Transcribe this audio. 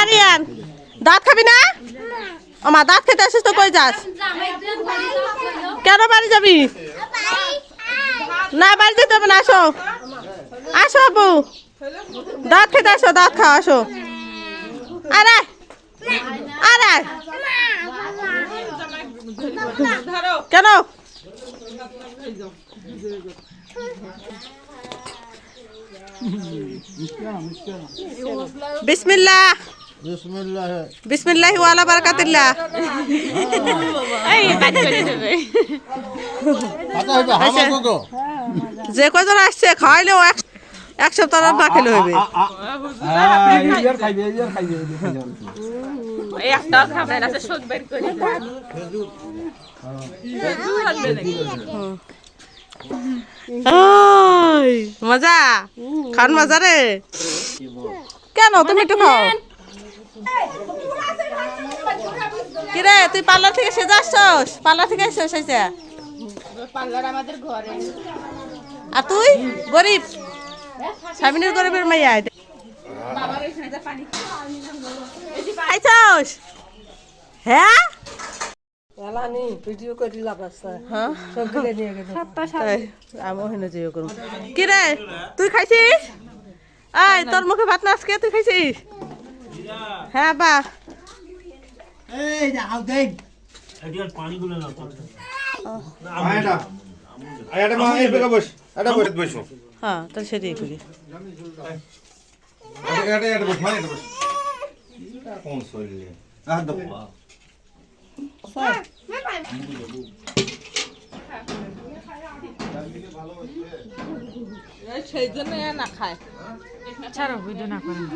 আরিয়ান দাঁত খাবি না? আমার দাঁত খেতে আসিস তো কই যাস? কেন বাড়ি যাবি? না বাড়ি যেতে হবে না, আসো আসো আপু, দাঁত খেতে আসো, দাঁত খাও, আসো। আরে আরে কেন? বিসমিল্লাহ বিসমিল্লাহি ওয়ালা বারাকাতিল্লাহ। যে কজন আসছে খাওয়াইলেও এক সপ্তাহ না খেলে হইবে। মজা খান, মজা রে। কেন তুমি একটু খাও? কিরে তুই পার্লার থেকে সেজে আসছস? পার্লার থেকে আসছস? পার্লার আমাদের ঘরে। আর তুই গরিব, স্বামীনের গরিবের মাইয়া। খাইছস? হ্যাঁ ভিডিও করে লাভ আছে। হ্যাঁ সবগুলো নিয়ে গেল। আমিও হেনে যেও করুন। কিরে তুই খাইছিস? আয় তোর মুখে ভাত না আজকে, তুই খাইছিস? হ্যাঁ বা এই যাও দেই এদিকে পানিগুলো না আয়টা আয়টা মা এই বেগা বস, এটা বস বসো। হ্যাঁ তাহলে সেটাই করি। এটা বস, মানে এটা বস। কোন সইলে আহ দাও সেই জন্য না খায়। ছাড়ো ভিডিও না করেন।